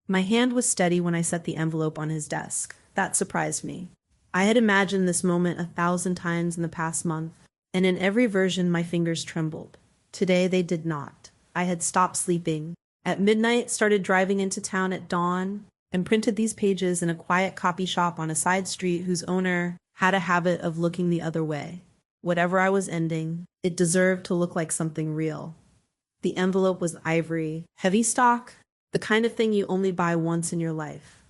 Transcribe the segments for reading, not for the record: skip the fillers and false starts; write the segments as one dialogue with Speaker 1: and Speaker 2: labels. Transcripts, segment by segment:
Speaker 1: My hand was steady when I set the envelope on his desk. That surprised me. I had imagined this moment 1,000 times in the past month, and in every version my fingers trembled. Today they did not. I had stopped sleeping. At midnight, started driving into town at dawn, and printed these pages in a quiet copy shop on a side street whose owner had a habit of looking the other way. Whatever I was ending, it deserved to look like something real. The envelope was ivory, heavy stock, the kind of thing you only buy once in your life.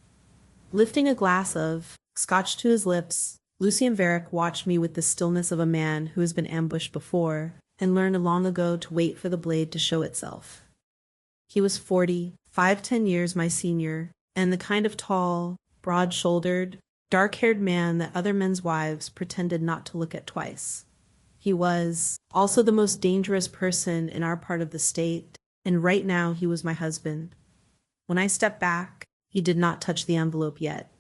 Speaker 1: Lifting a glass of scotch to his lips, Lucien Varick watched me with the stillness of a man who has been ambushed before and learned long ago to wait for the blade to show itself. He was 40, 5-10 years my senior, and the kind of tall, broad-shouldered, dark-haired man that other men's wives pretended not to look at twice. He was also the most dangerous person in our part of the state, and right now he was my husband. When I stepped back, he did not touch the envelope yet.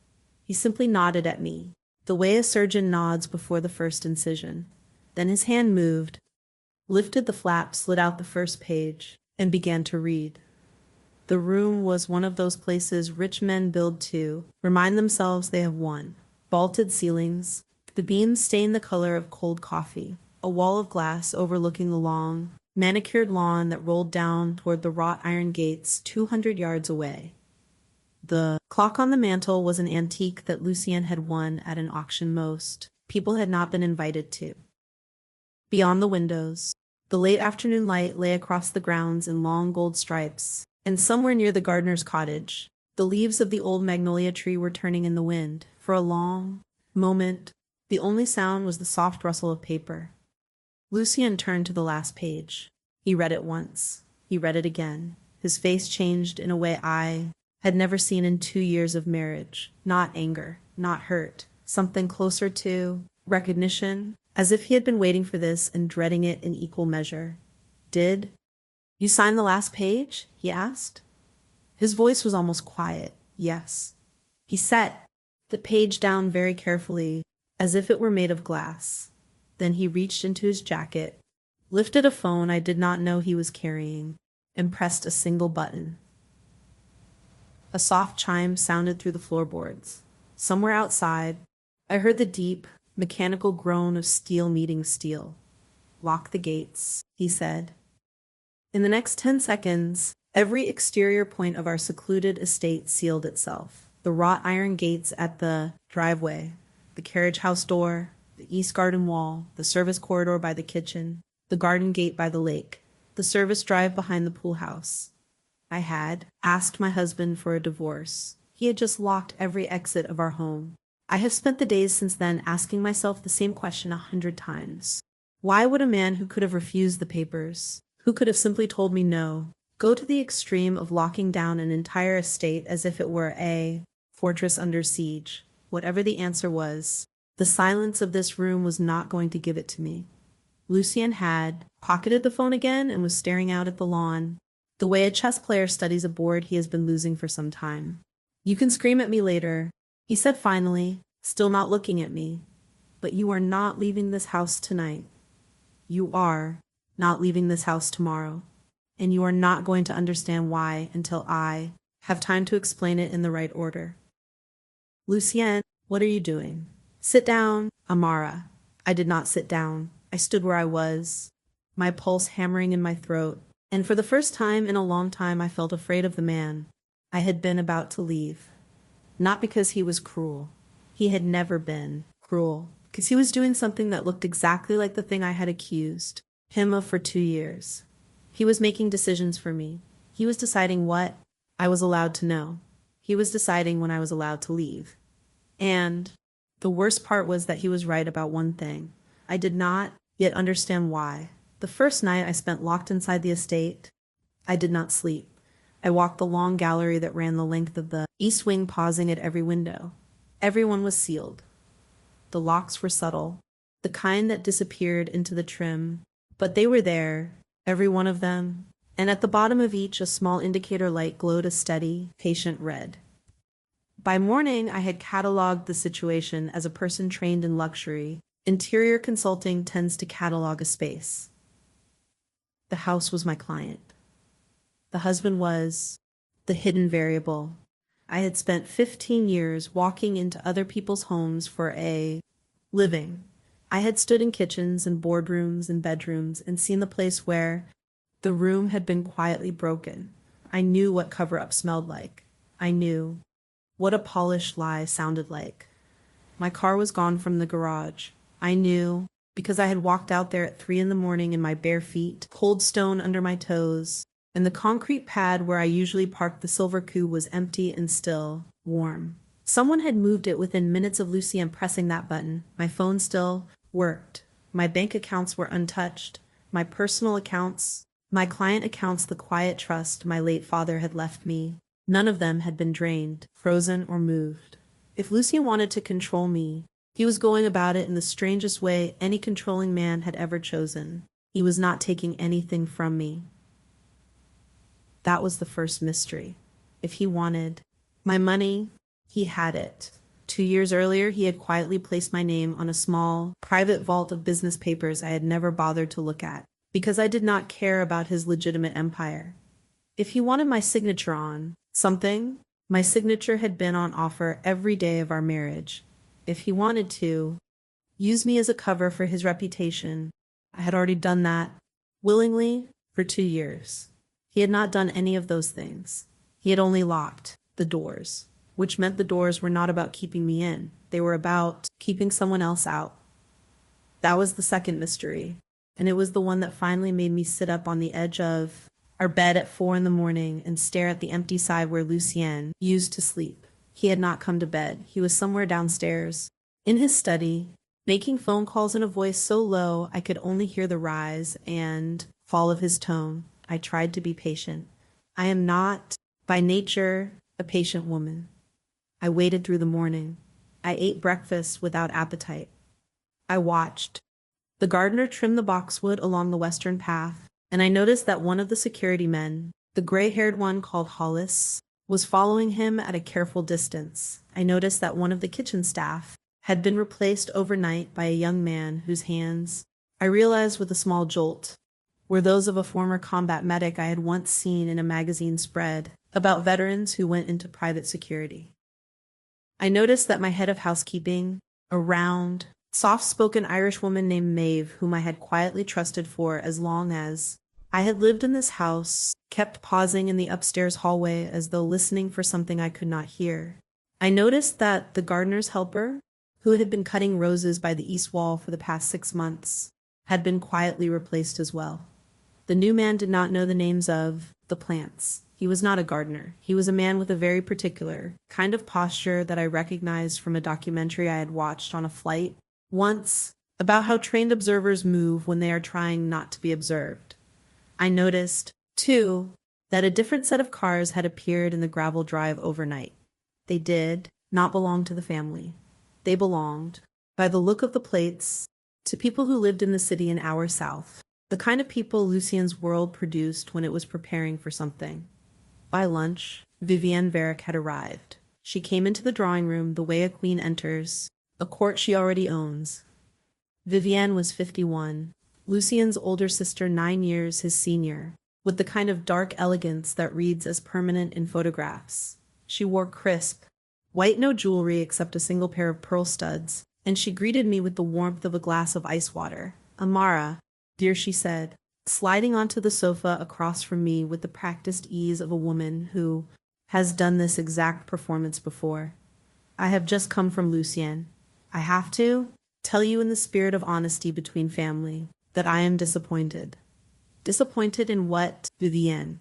Speaker 1: He simply nodded at me, the way a surgeon nods before the first incision. Then his hand moved, lifted the flap, slid out the first page, and began to read. The room was one of those places rich men build to remind themselves they have won. Vaulted ceilings, the beams stained the color of cold coffee, a wall of glass overlooking the long, manicured lawn that rolled down toward the wrought iron gates 200 yards away. The clock on the mantel was an antique that Lucien had won at an auction most people had not been invited to. Beyond the windows, the late afternoon light lay across the grounds in long gold stripes, and somewhere near the gardener's cottage, the leaves of the old magnolia tree were turning in the wind. For a long moment, the only sound was the soft rustle of paper. Lucien turned to the last page. He read it once. He read it again. His face changed in a way I had never seen in 2 years of marriage. Not anger, not hurt, something closer to recognition, as if he had been waiting for this and dreading it in equal measure. Did you sign the last page? He asked. His voice was almost quiet. Yes. He set the page down very carefully, as if it were made of glass. Then he reached into his jacket, lifted a phone I did not know he was carrying, and pressed a single button. A soft chime sounded through the floorboards. Somewhere outside, I heard the deep, mechanical groan of steel meeting steel. "Lock the gates," he said. In the next 10 seconds, every exterior point of our secluded estate sealed itself. The wrought iron gates at the driveway, the carriage house door, the east garden wall, the service corridor by the kitchen, the garden gate by the lake, the service drive behind the pool house. I had asked my husband for a divorce. He had just locked every exit of our home. I have spent the days since then asking myself the same question 100 times. Why would a man who could have refused the papers, who could have simply told me no, go to the extreme of locking down an entire estate as if it were a fortress under siege? Whatever the answer was, the silence of this room was not going to give it to me. Lucien had pocketed the phone again and was staring out at the lawn, the way a chess player studies a board he has been losing for some time. "You can scream at me later," he said finally, still not looking at me. "But you are not leaving this house tonight. You are not leaving this house tomorrow. And you are not going to understand why until I have time to explain it in the right order." "Lucien, what are you doing?" "Sit down, Amara." I did not sit down. I stood where I was, my pulse hammering in my throat, and for the first time in a long time I felt afraid of the man I had been about to leave. Not because he was cruel. He had never been cruel, because he was doing something that looked exactly like the thing I had accused him of for 2 years. He was making decisions for me. He was deciding what I was allowed to know. He was deciding when I was allowed to leave. And the worst part was that he was right about one thing. I did not yet understand why. The first night I spent locked inside the estate, I did not sleep. I walked the long gallery that ran the length of the east wing, pausing at every window. Everyone was sealed. The locks were subtle, the kind that disappeared into the trim, but they were there, every one of them, and at the bottom of each a small indicator light glowed a steady, patient red. By morning I had catalogued the situation as a person trained in luxury. Interior consulting tends to catalog a space. The house was my client. The husband was the hidden variable, I had spent 15 years walking into other people's homes for a living. I had stood in kitchens and boardrooms and bedrooms and seen the place where the room had been quietly broken. I knew what cover-up smelled like. I knew what a polished lie sounded like. My car was gone from the garage. I knew because I had walked out there at 3 in the morning in my bare feet, cold stone under my toes, and the concrete pad where I usually parked the silver coupe was empty and still warm. Someone had moved it within minutes of Lucien pressing that button. My phone still worked. My bank accounts were untouched. My personal accounts, my client accounts, the quiet trust my late father had left me. None of them had been drained, frozen, or moved. If Lucien wanted to control me, he was going about it in the strangest way any controlling man had ever chosen. He was not taking anything from me. That was the first mystery. If he wanted my money, he had it. 2 years earlier, he had quietly placed my name on a small, private vault of business papers I had never bothered to look at, because I did not care about his legitimate empire. If he wanted my signature on something, my signature had been on offer every day of our marriage. If he wanted to use me as a cover for his reputation, I had already done that willingly for 2 years. He had not done any of those things. He had only locked the doors, which meant the doors were not about keeping me in. They were about keeping someone else out. That was the second mystery, and it was the one that finally made me sit up on the edge of our bed at 4 in the morning and stare at the empty side where Lucien used to sleep. He had not come to bed. He was somewhere downstairs, in his study, making phone calls in a voice so low I could only hear the rise and fall of his tone. I tried to be patient. I am not, by nature, a patient woman. I waited through the morning. I ate breakfast without appetite. I watched the gardener trim the boxwood along the western path, and I noticed that one of the security men, the gray-haired one called Hollis, was following him at a careful distance. I noticed that one of the kitchen staff had been replaced overnight by a young man whose hands, I realized with a small jolt, were those of a former combat medic I had once seen in a magazine spread about veterans who went into private security. I noticed that my head of housekeeping, a round, soft-spoken Irish woman named Maeve, whom I had quietly trusted for as long as I had lived in this house, kept pausing in the upstairs hallway as though listening for something I could not hear. I noticed that the gardener's helper, who had been cutting roses by the east wall for the past 6 months, had been quietly replaced as well. The new man did not know the names of the plants. He was not a gardener. He was a man with a very particular kind of posture that I recognized from a documentary I had watched on a flight once about how trained observers move when they are trying not to be observed. I noticed, too, that a different set of cars had appeared in the gravel drive overnight. They did not belong to the family. They belonged, by the look of the plates, to people who lived in the city an hour south, the kind of people Lucien's world produced when it was preparing for something. By lunch, Vivienne Varick had arrived. She came into the drawing room the way a queen enters, a court she already owns. Vivienne was 51, Lucien's older sister 9 years his senior, with the kind of dark elegance that reads as permanent in photographs. She wore crisp, white no jewelry except a single pair of pearl studs, and she greeted me with the warmth of a glass of ice water. "Amara, dear," she said, sliding onto the sofa across from me with the practiced ease of a woman who has done this exact performance before. "I have just come from Lucien. I have to tell you in the spirit of honesty between family that I am disappointed." "Disappointed in what, Vivienne?"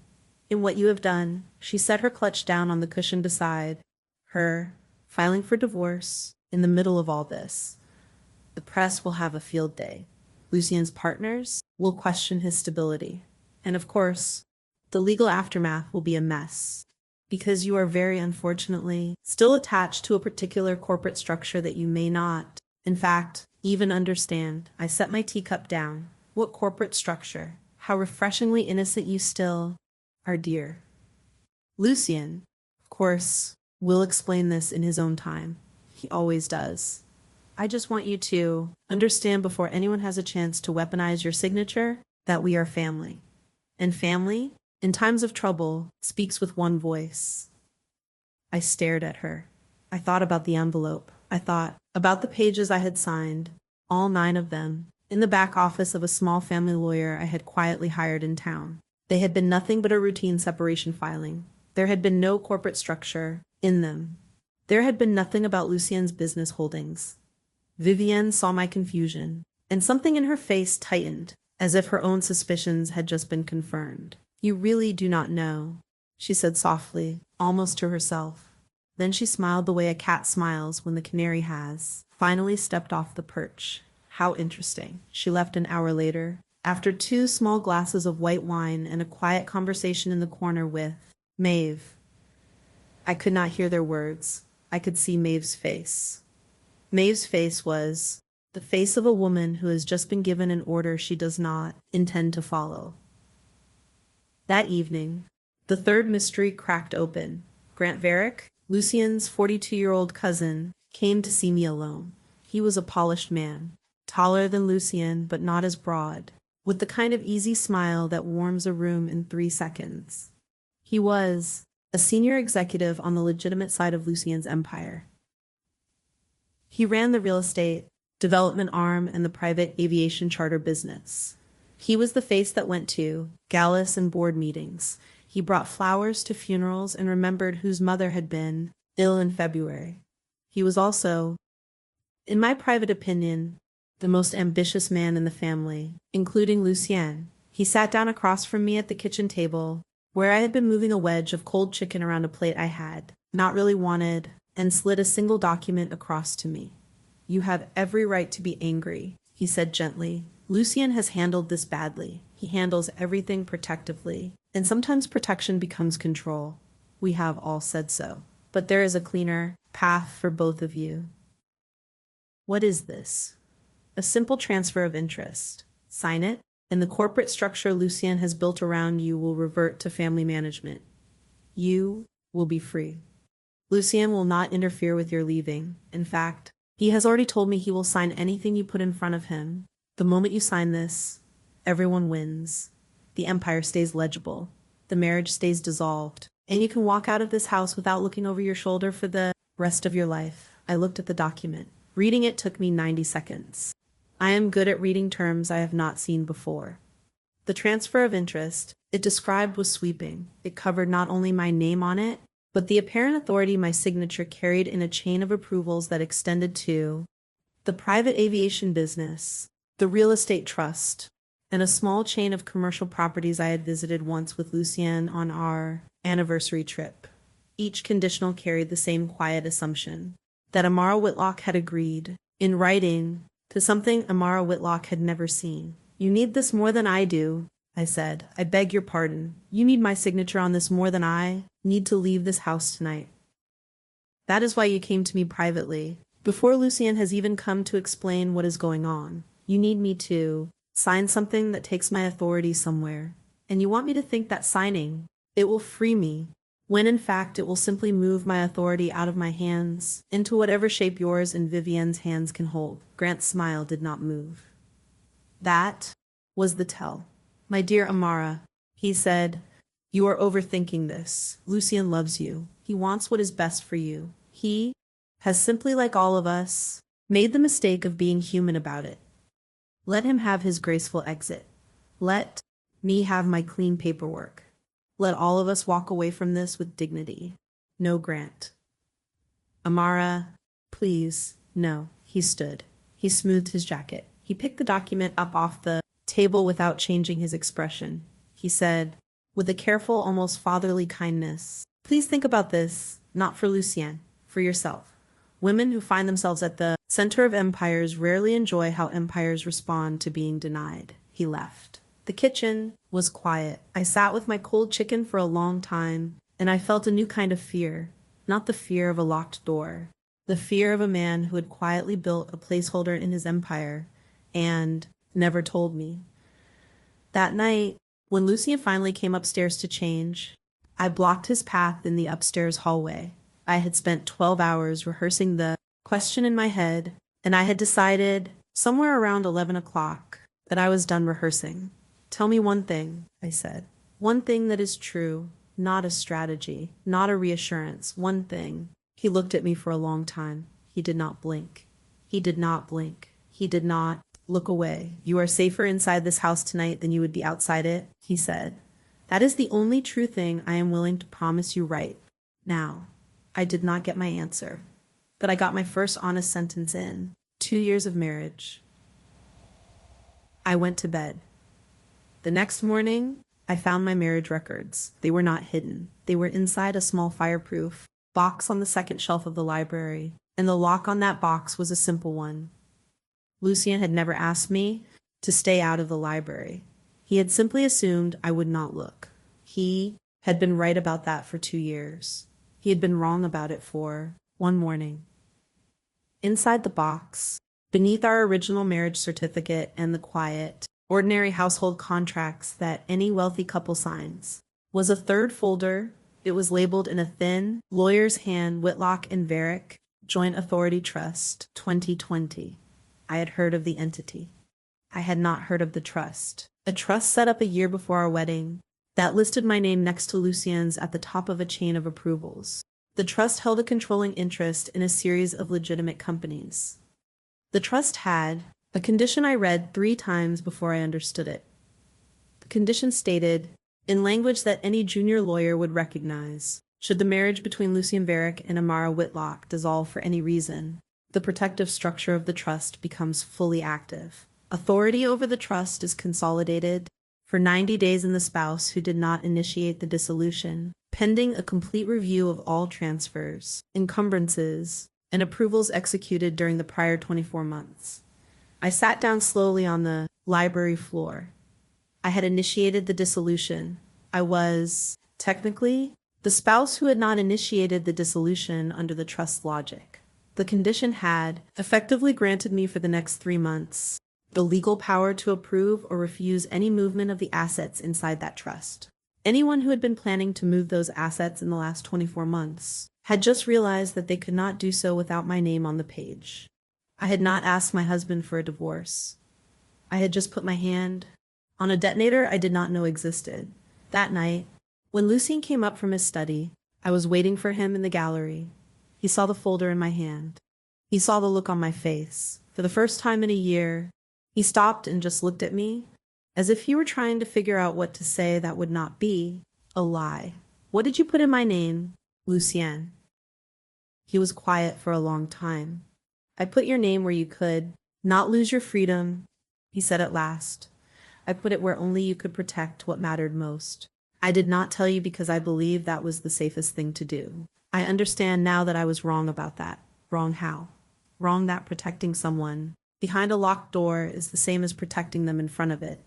Speaker 1: "In what you have done." She set her clutch down on the cushion beside her, filing for divorce in the middle of all this. "The press will have a field day. Lucien's partners will question his stability. And of course, the legal aftermath will be a mess, because you are very unfortunately still attached to a particular corporate structure that you may not, in fact, even understand." I set my teacup down. "What corporate structure? How refreshingly innocent you still are, dear." "Lucien, of course, will explain this in his own time. He always does. I just want you to understand before anyone has a chance to weaponize your signature that we are family. And family, in times of trouble, speaks with one voice." I stared at her. I thought about the envelope. I thought about the pages I had signed, all 9 of them, in the back office of a small family lawyer I had quietly hired in town. They had been nothing but a routine separation filing. There had been no corporate structure in them. There had been nothing about Lucien's business holdings. Vivienne saw my confusion, and something in her face tightened, as if her own suspicions had just been confirmed. "You really do not know," she said softly, almost to herself. Then she smiled the way a cat smiles when the canary has finally stepped off the perch. "How interesting." She left an hour later, after 2 small glasses of white wine and a quiet conversation in the corner with Maeve. I could not hear their words. I could see Maeve's face. Maeve's face was the face of a woman who has just been given an order she does not intend to follow. That evening, the third mystery cracked open. Grant Varick, Lucien's 42-year-old cousin, came to see me alone. He was a polished man, taller than Lucien but not as broad, with the kind of easy smile that warms a room in 3 seconds. He was a senior executive on the legitimate side of Lucien's empire. He ran the real estate development arm and the private aviation charter business. He was the face that went to galas and board meetings. He brought flowers to funerals and remembered whose mother had been ill in February. He was also, in my private opinion, the most ambitious man in the family, including Lucien. He sat down across from me at the kitchen table, where I had been moving a wedge of cold chicken around a plate I had not really wanted, and slid a single document across to me. "You have every right to be angry," he said gently. "Lucien has handled this badly. He handles everything protectively, and sometimes protection becomes control. We have all said so. But there is a cleaner path for both of you." What is this? A simple transfer of interest. Sign it, and the corporate structure Lucien has built around you will revert to family management. You will be free. Lucien will not interfere with your leaving. In fact, he has already told me he will sign anything you put in front of him. The moment you sign this, everyone wins. The empire stays legible. The marriage stays dissolved. And you can walk out of this house without looking over your shoulder for the rest of your life. I looked at the document. Reading it took me 90 seconds. I am good at reading terms I have not seen before. The transfer of interest it described was sweeping. It covered not only my name on it, but the apparent authority my signature carried in a chain of approvals that extended to the private aviation business, the real estate trust, and a small chain of commercial properties I had visited once with Lucien on our anniversary trip. Each conditional carried the same quiet assumption that Amara Whitlock had agreed, in writing, to something Amara Whitlock had never seen. "You need this more than I do," I said. "I beg your pardon. You need my signature on this more than I need to leave this house tonight. That is why you came to me privately, before Lucien has even come to explain what is going on. You need me to sign something that takes my authority somewhere, and you want me to think that signing it will free me, when in fact it will simply move my authority out of my hands into whatever shape yours and Vivienne's hands can hold." Grant's smile did not move. That was the tell. "My dear Amara," he said, "you are overthinking this. Lucien loves you. He wants what is best for you. He has, simply like all of us, made the mistake of being human about it. Let him have his graceful exit. Let me have my clean paperwork. Let all of us walk away from this with dignity. No, Grant. Amara, please, no." He stood. He smoothed his jacket. He picked the document up off the table without changing his expression. He said, with a careful, almost fatherly kindness, "Please think about this, not for Lucien, for yourself. Women who find themselves at the center of empires rarely enjoy how empires respond to being denied." He left. The kitchen was quiet. I sat with my cold chicken for a long time, and I felt a new kind of fear. Not the fear of a locked door. The fear of a man who had quietly built a placeholder in his empire and never told me. That night, when Lucien finally came upstairs to change, I blocked his path in the upstairs hallway. I had spent 12 hours rehearsing the question in my head, and I had decided, somewhere around 11 o'clock, that I was done rehearsing. "Tell me one thing," I said. "One thing that is true. not a strategy, not a reassurance, one thing. He looked at me for a long time. He did not blink. He did not blink. He did not look away. "You are safer inside this house tonight than you would be outside it," he said. "That is the only true thing I am willing to promise you right now." I did not get my answer, but I got my first honest sentence in. 2 years of marriage. I went to bed. The next morning, I found my marriage records. They were not hidden. They were inside a small fireproof box on the second shelf of the library, and the lock on that box was a simple one. Lucien had never asked me to stay out of the library. He had simply assumed I would not look. He had been right about that for 2 years. He had been wrong about it for one morning. Inside the box, beneath our original marriage certificate and the quiet, ordinary household contracts that any wealthy couple signs, was a third folder. It was labeled in a thin, lawyer's hand, Whitlock and Varick, Joint Authority Trust, 2020. I had heard of the entity. I had not heard of the trust. A trust set up a year before our wedding that listed my name next to Lucien's at the top of a chain of approvals. The trust held a controlling interest in a series of legitimate companies. The trust had a condition I read 3 times before I understood it. The condition stated, in language that any junior lawyer would recognize, should the marriage between Lucien Varick and Amara Whitlock dissolve for any reason, the protective structure of the trust becomes fully active. Authority over the trust is consolidated for 90 days in the spouse who did not initiate the dissolution, pending a complete review of all transfers, encumbrances, and approvals executed during the prior 24 months. I sat down slowly on the library floor. I had initiated the dissolution. I was, technically, the spouse who had not initiated the dissolution under the trust logic. The condition had effectively granted me for the next 3 months the legal power to approve or refuse any movement of the assets inside that trust. Anyone who had been planning to move those assets in the last 24 months had just realized that they could not do so without my name on the page. I had not asked my husband for a divorce. I had just put my hand on a detonator I did not know existed. That night, when Lucien came up from his study, I was waiting for him in the gallery. He saw the folder in my hand. He saw the look on my face. For the first time in a year, he stopped and just looked at me, as if he were trying to figure out what to say that would not be a lie. "What did you put in my name?" "Lucien." He was quiet for a long time. "I put your name where you could not lose your freedom," he said at last. "I put it where only you could protect what mattered most. I did not tell you because I believed that was the safest thing to do. I understand now that I was wrong about that." Wrong how? Wrong that protecting someone behind a locked door is the same as protecting them in front of it.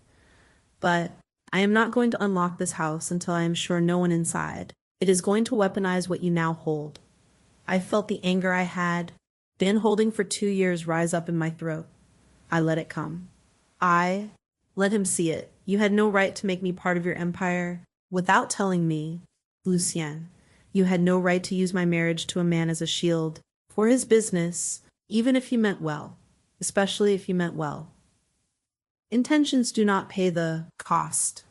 Speaker 1: But I am not going to unlock this house until I am sure no one inside. It is going to weaponize what you now hold. I felt the anger I had been holding for 2 years rise up in my throat. I let it come. I let him see it. "You had no right to make me part of your empire without telling me, Lucien. You had no right to use my marriage to a man as a shield for his business, even if you meant well, especially if you meant well. Intentions do not pay the cost.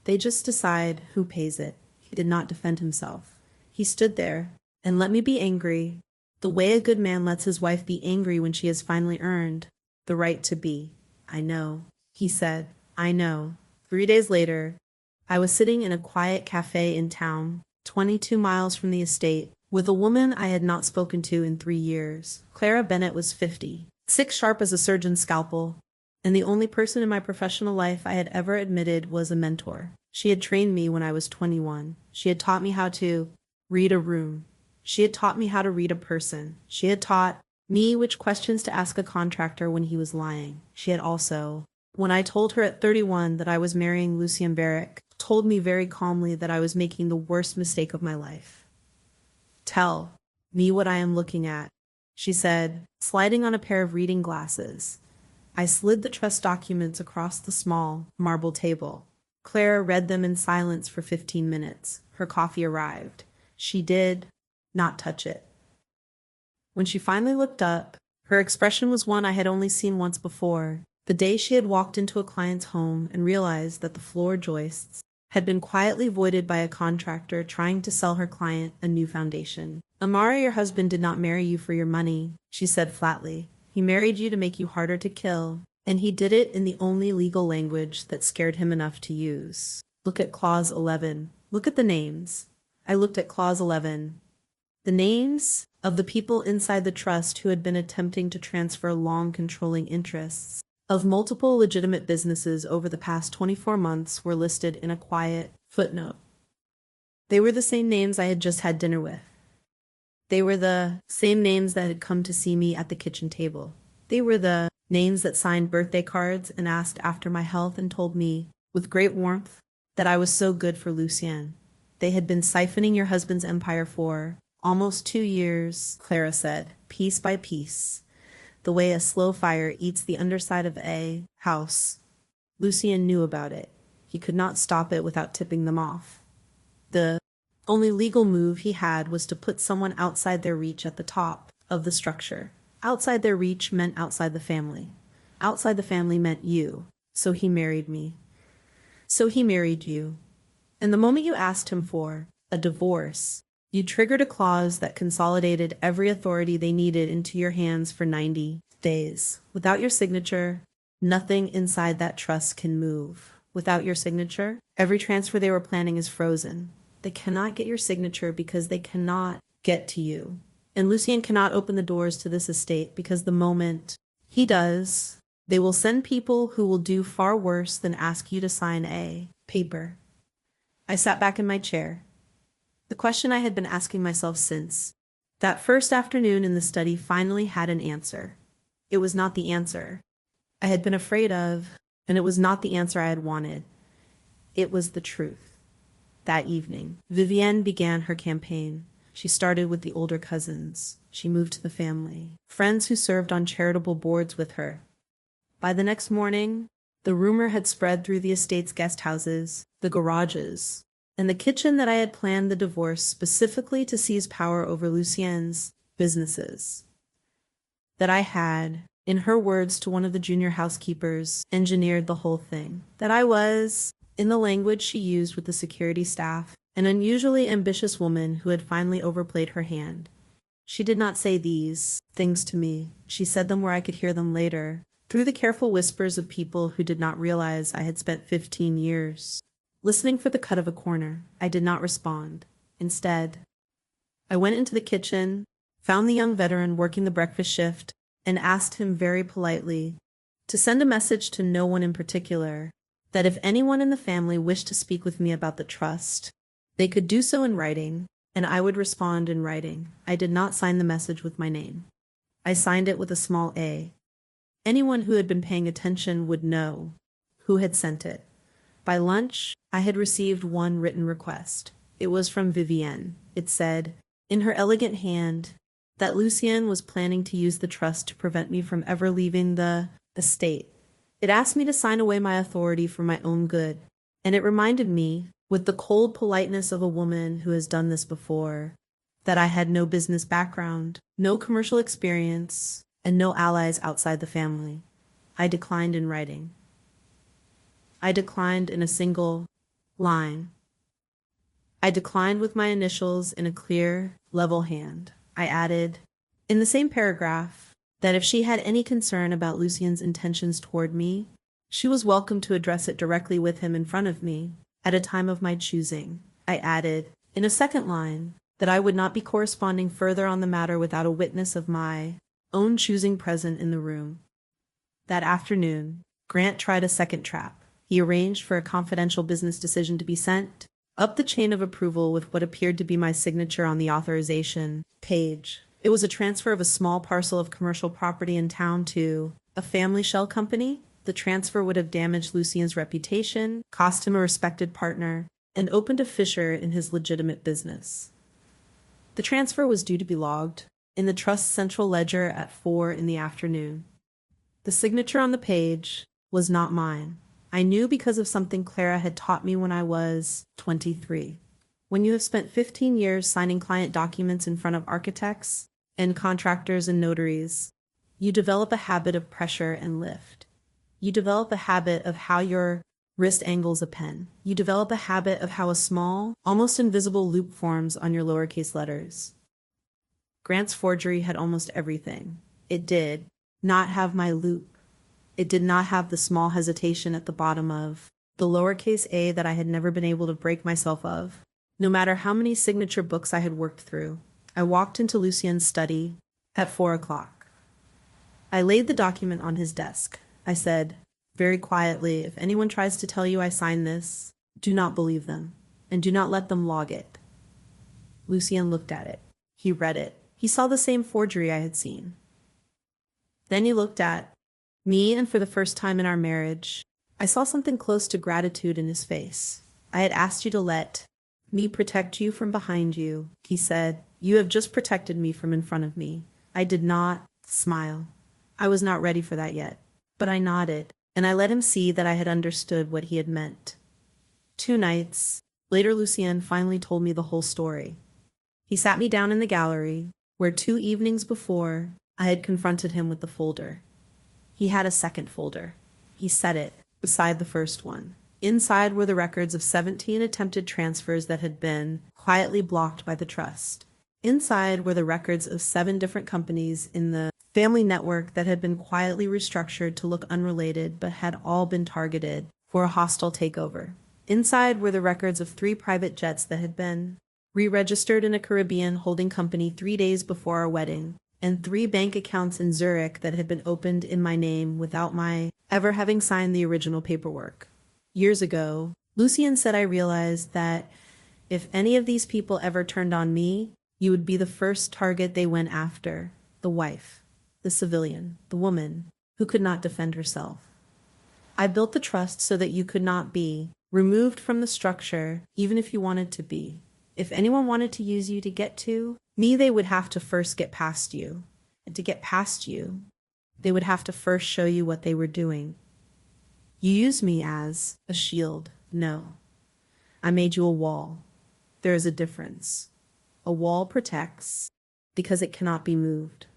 Speaker 1: They just decide who pays it." He did not defend himself. He stood there and let me be angry, the way a good man lets his wife be angry when she has finally earned the right to be. "I know," he said. "I know." 3 days later, I was sitting in a quiet cafe in town, 22 miles from the estate, with a woman I had not spoken to in 3 years. Clara Bennett was 50, sick sharp as a surgeon's scalpel, and the only person in my professional life I had ever admitted was a mentor. She had trained me when I was 21. She had taught me how to read a room. She had taught me how to read a person. She had taught me which questions to ask a contractor when he was lying. She had also, when I told her at 31 that I was marrying Lucien Varick, told me very calmly that I was making the worst mistake of my life. "Tell me what I am looking at," she said, sliding on a pair of reading glasses. I slid the trust documents across the small marble table. Clara read them in silence for 15 minutes. Her coffee arrived. She did not touch it. When she finally looked up, her expression was one I had only seen once before, the day she had walked into a client's home and realized that the floor joists had been quietly voided by a contractor trying to sell her client a new foundation. Amara, your husband did not marry you for your money, she said flatly. He married you to make you harder to kill, and he did it in the only legal language that scared him enough to use. Look at Clause 11. Look at the names. I looked at Clause 11. The names of the people inside the trust who had been attempting to transfer long controlling interests of multiple legitimate businesses over the past 24 months were listed in a quiet footnote. They were the same names I had just had dinner with. They were the same names that had come to see me at the kitchen table. They were the names that signed birthday cards and asked after my health and told me, with great warmth, that I was so good for Lucien. They had been siphoning your husband's empire for almost 2 years, Clara said, piece by piece, the way a slow fire eats the underside of a house. Lucien knew about it. He could not stop it without tipping them off. The only legal move he had was to put someone outside their reach at the top of the structure. Outside their reach meant outside the family. Outside the family meant you. So he married me. So he married you. And the moment you asked him for a divorce, you triggered a clause that consolidated every authority they needed into your hands for 90 days. Without your signature, nothing inside that trust can move. Without your signature, every transfer they were planning is frozen. They cannot get your signature because they cannot get to you. And Lucien cannot open the doors to this estate because the moment he does, they will send people who will do far worse than ask you to sign a paper. I sat back in my chair. The question I had been asking myself since that first afternoon in the study finally had an answer. It was not the answer I had been afraid of, and it was not the answer I had wanted. It was the truth. That evening, Vivienne began her campaign. She started with the older cousins. She moved to the family, friends who served on charitable boards with her. By the next morning, the rumor had spread through the estate's guest houses, the garages, and the kitchen that I had planned the divorce specifically to seize power over Lucien's businesses. That I had, in her words to one of the junior housekeepers, engineered the whole thing. That I was, in the language she used with the security staff, an unusually ambitious woman who had finally overplayed her hand. She did not say these things to me. She said them where I could hear them later, through the careful whispers of people who did not realize I had spent 15 years listening for the cut of a corner. I did not respond. Instead, I went into the kitchen, found the young veteran working the breakfast shift, and asked him very politely to send a message to no one in particular, that if anyone in the family wished to speak with me about the trust, they could do so in writing, and I would respond in writing. I did not sign the message with my name. I signed it with a small a. Anyone who had been paying attention would know who had sent it. By lunch, I had received one written request. It was from Vivienne. It said, in her elegant hand, that Lucien was planning to use the trust to prevent me from ever leaving the estate. It asked me to sign away my authority for my own good, and it reminded me, with the cold politeness of a woman who has done this before, that I had no business background, no commercial experience, and no allies outside the family. I declined in writing. I declined in a single line. I declined with my initials in a clear, level hand. I added, in the same paragraph, that if she had any concern about Lucien's intentions toward me, she was welcome to address it directly with him in front of me, at a time of my choosing. I added, in a second line, that I would not be corresponding further on the matter without a witness of my own choosing present in the room. That afternoon, Grant tried a second trap. He arranged for a confidential business decision to be sent up the chain of approval with what appeared to be my signature on the authorization page. It was a transfer of a small parcel of commercial property in town to a family shell company. The transfer would have damaged Lucien's reputation, cost him a respected partner, and opened a fissure in his legitimate business. The transfer was due to be logged in the trust's central ledger at 4 in the afternoon. The signature on the page was not mine. I knew because of something Clara had taught me when I was 23. When you have spent 15 years signing client documents in front of architects and contractors and notaries, you develop a habit of pressure and lift. You develop a habit of how your Wrist angles a pen. You develop a habit of how a small, almost invisible loop forms on your lowercase letters. Grant's forgery had almost everything. It did not have my loop. It did not have the small hesitation at the bottom of the lowercase a that I had never been able to break myself of. No matter how many signature books I had worked through, I walked into Lucien's study at 4 o'clock. I laid the document on his desk. I said, very quietly, if anyone tries to tell you I signed this, do not believe them, and do not let them log it. Lucien looked at it. He read it. He saw the same forgery I had seen. Then he looked at me, and for the first time in our marriage, I saw something close to gratitude in his face. I had asked you to let me protect you from behind you, he said. You have just protected me from in front of me. I did not smile. I was not ready for that yet, but I nodded, and I let him see that I had understood what he had meant. 2 nights later, Lucien finally told me the whole story. He sat me down in the gallery, where 2 evenings before I had confronted him with the folder. He had a second folder. He set it beside the first one. Inside were the records of 17 attempted transfers that had been quietly blocked by the trust. Inside were the records of 7 different companies in the family network that had been quietly restructured to look unrelated but had all been targeted for a hostile takeover. Inside were the records of 3 private jets that had been re-registered in a Caribbean holding company 3 days before our wedding, and 3 bank accounts in Zurich that had been opened in my name without my ever having signed the original paperwork. Years ago, Lucien said I realized that if any of these people ever turned on me, you would be the first target they went after, the wife, the civilian, the woman who could not defend herself. I built the trust so that you could not be removed from the structure, even if you wanted to be. If anyone wanted to use you to get to me, they would have to first get past you. And to get past you, they would have to first show you what they were doing. You used me as a shield. No. I made you a wall. There is a difference. A wall protects because it cannot be moved.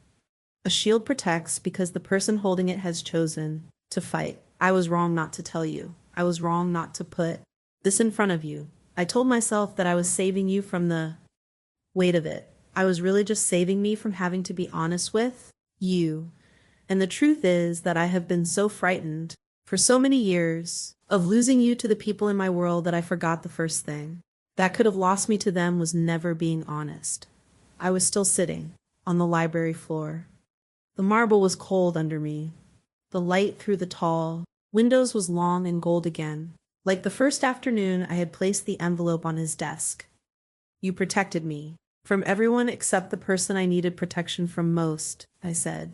Speaker 1: A shield protects because the person holding it has chosen to fight. I was wrong not to tell you. I was wrong not to put this in front of you. I told myself that I was saving you from the weight of it. I was really just saving me from having to be honest with you. And the truth is that I have been so frightened for so many years of losing you to the people in my world that I forgot the first thing that could have lost me to them was never being honest. I was still sitting on the library floor. The marble was cold under me. The light through the tall windows was long and gold again. Like the first afternoon, I had placed the envelope on his desk. You protected me from everyone except the person I needed protection from most, I said.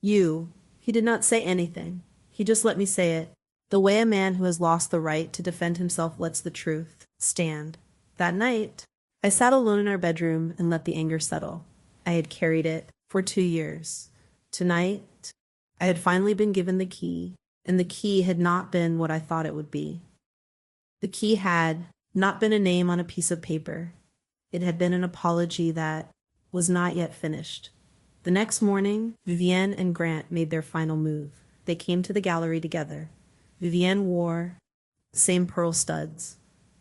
Speaker 1: You. He did not say anything. He just let me say it, the way a man who has lost the right to defend himself lets the truth stand. That night, I sat alone in our bedroom and let the anger settle. I had carried it for 2 years. Tonight, I had finally been given the key, and the key had not been what I thought it would be. The key had not been a name on a piece of paper. It had been an apology that was not yet finished. The next morning, Vivienne and Grant made their final move. They came to the gallery together. Vivienne wore the same pearl studs.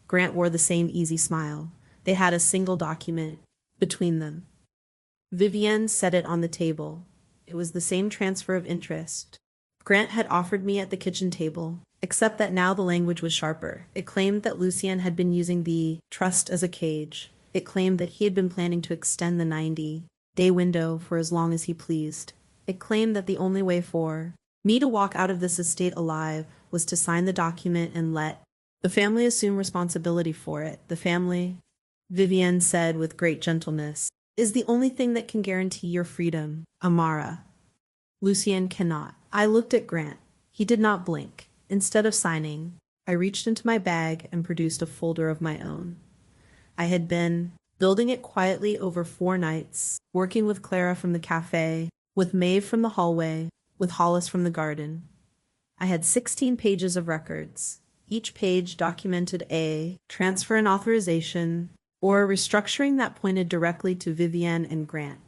Speaker 1: Grant wore the same easy smile. They had a single document between them. Vivienne set it on the table. It was the same transfer of interest Grant had offered me at the kitchen table, except that now the language was sharper. It claimed that Lucien had been using the trust as a cage. It claimed that he had been planning to extend the 90-day window for as long as he pleased. It claimed that the only way for me to walk out of this estate alive was to sign the document and let the family assume responsibility for it. The family, Vivienne said with great gentleness, is the only thing that can guarantee your freedom, Amara. Lucien cannot. I looked at Grant. He did not blink. Instead of signing, I reached into my bag and produced a folder of my own. I had been building it quietly over 4 nights, working with Clara from the cafe, with Maeve from the hallway, with Hollis from the garden. I had 16 pages of records. Each page documented a transfer and authorization or a restructuring that pointed directly to Vivienne and Grant.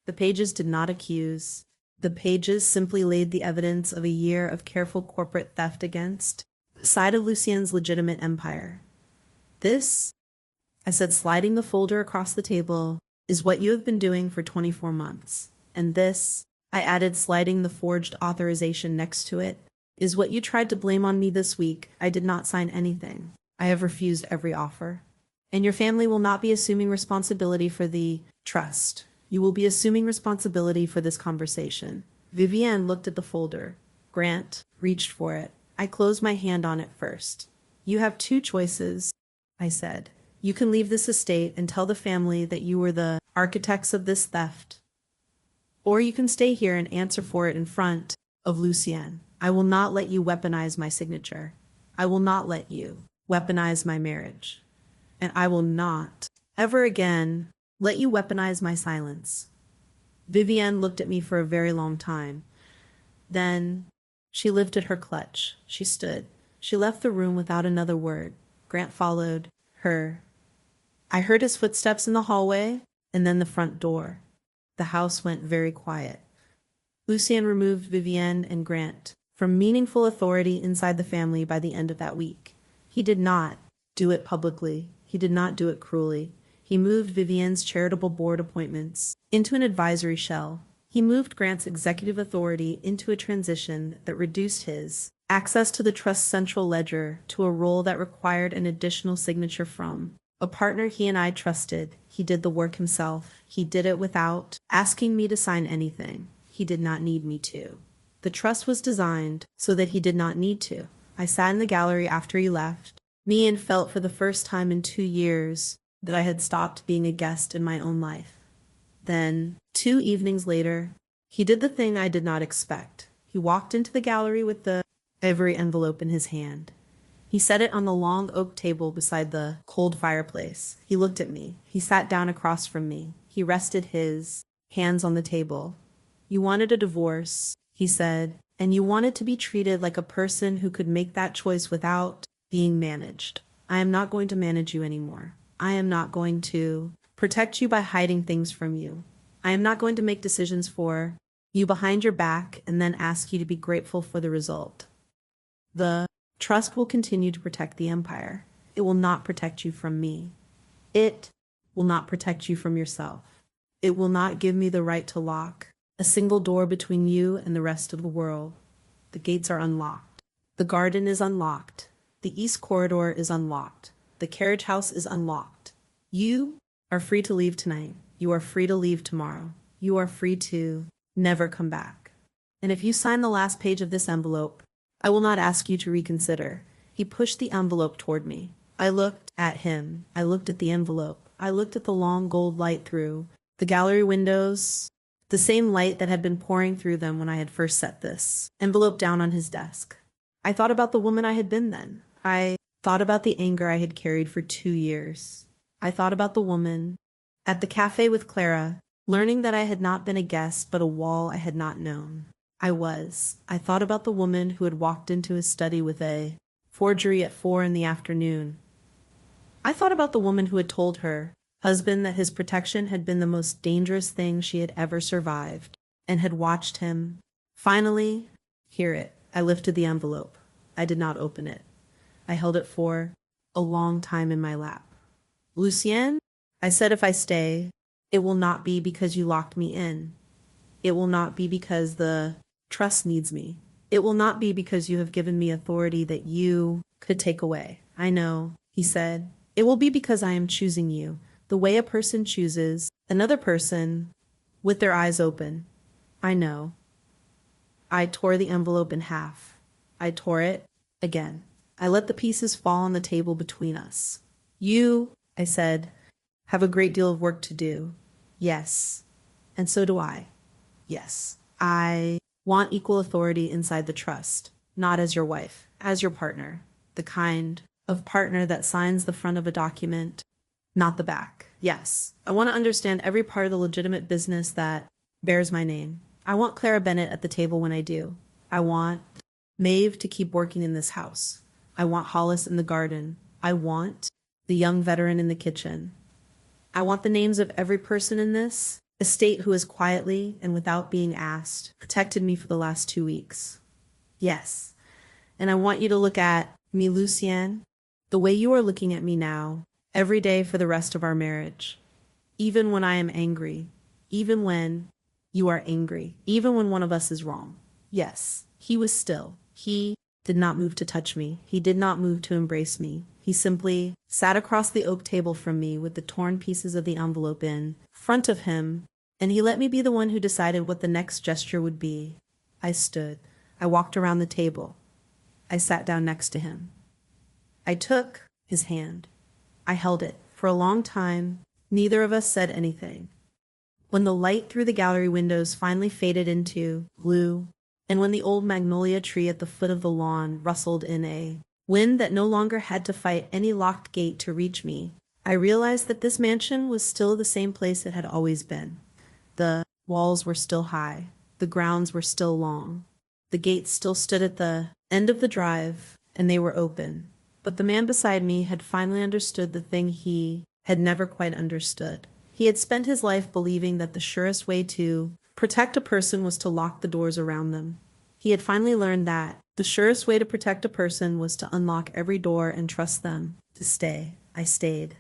Speaker 1: The pages did not accuse. The pages simply laid the evidence of a year of careful corporate theft against the side of Lucien's legitimate empire. This, I said, sliding the folder across the table, is what you have been doing for 24 months. And this, I added, sliding the forged authorization next to it, is what you tried to blame on me this week. I did not sign anything. I have refused every offer. And your family will not be assuming responsibility for the trust. You will be assuming responsibility for this conversation. Vivienne looked at the folder. Grant reached for it. I closed my hand on it first. You have two choices, I said. You can leave this estate and tell the family that you were the architects of this theft. Or you can stay here and answer for it in front of Lucien. I will not let you weaponize my signature. I will not let you weaponize my marriage. And I will not, ever again, let you weaponize my silence. Vivienne looked at me for a very long time. Then she lifted her clutch. She stood. She left the room without another word. Grant followed her. I heard his footsteps in the hallway and then the front door. The house went very quiet. Lucien removed Vivienne and Grant from meaningful authority inside the family by the end of that week. He did not do it publicly. He did not do it cruelly. He moved Vivienne's charitable board appointments into an advisory shell. He moved Grant's executive authority into a transition that reduced his access to the trust's central ledger to a role that required an additional signature from a partner he and I trusted. He did the work himself. He did it without asking me to sign anything. He did not need me to. The trust was designed so that he did not need to. I sat in the gallery after he left, me, and felt for the first time in 2 years that I had stopped being a guest in my own life. Then, 2 evenings later, he did the thing I did not expect. He walked into the gallery with the ivory envelope in his hand. He set it on the long oak table beside the cold fireplace. He looked at me. He sat down across from me. He rested his hands on the table. You wanted a divorce, he said, and you wanted to be treated like a person who could make that choice without being managed. I am not going to manage you anymore. I am not going to protect you by hiding things from you. I am not going to make decisions for you behind your back and then ask you to be grateful for the result. The trust will continue to protect the empire. It will not protect you from me. It will not protect you from yourself. It will not give me the right to lock a single door between you and the rest of the world. The gates are unlocked. The garden is unlocked. The east corridor is unlocked. The carriage house is unlocked. You are free to leave tonight. You are free to leave tomorrow. You are free to never come back. And if you sign the last page of this envelope, I will not ask you to reconsider. He pushed the envelope toward me. I looked at him. I looked at the envelope. I looked at the long gold light through the gallery windows, the same light that had been pouring through them when I had first set this envelope down on his desk. I thought about the woman I had been then. I thought about the anger I had carried for 2 years. I thought about the woman at the cafe with Clara, learning that I had not been a guest but a wall I had not known. I thought about the woman who had walked into his study with a forgery at 4 in the afternoon. I thought about the woman who had told her husband that his protection had been the most dangerous thing she had ever survived, and had watched him finally hear it. I lifted the envelope. I did not open it. I held it for a long time in my lap. Lucien, I said, if I stay, it will not be because you locked me in. It will not be because the trust needs me. It will not be because you have given me authority that you could take away. I know, he said. It will be because I am choosing you, the way a person chooses another person with their eyes open. I know. I tore the envelope in half. I tore it again. I let the pieces fall on the table between us. You, I said, have a great deal of work to do. Yes. And so do I. Yes. I want equal authority inside the trust, not as your wife, as your partner, the kind of partner that signs the front of a document, not the back. Yes. I want to understand every part of the legitimate business that bears my name. I want Clara Bennett at the table when I do. I want Maeve to keep working in this house. I want Hollis in the garden. I want the young veteran in the kitchen. I want the names of every person in this estate who has quietly and without being asked protected me for the last 2 weeks. Yes. And I want you to look at Me, Lucien, the way you are looking at me now, every day for the rest of our marriage. Even when I am angry, even when you are angry, even when one of us is wrong. Yes, he was still. He did not move to touch me. He did not move to embrace me. He simply sat across the oak table from me with the torn pieces of the envelope in front of him, and he let me be the one who decided what the next gesture would be. I stood. I walked around the table. I sat down next to him. I took his hand. I held it. For a long time, neither of us said anything. When the light through the gallery windows finally faded into blue, and when the old magnolia tree at the foot of the lawn rustled in a wind that no longer had to fight any locked gate to reach me, I realized that this mansion was still the same place it had always been. The walls were still high. The grounds were still long. The gates still stood at the end of the drive, and they were open. But the man beside me had finally understood the thing he had never quite understood. He had spent his life believing that the surest way to protect a person was to lock the doors around them. He had finally learned that the surest way to protect a person was to unlock every door and trust them to stay. I stayed.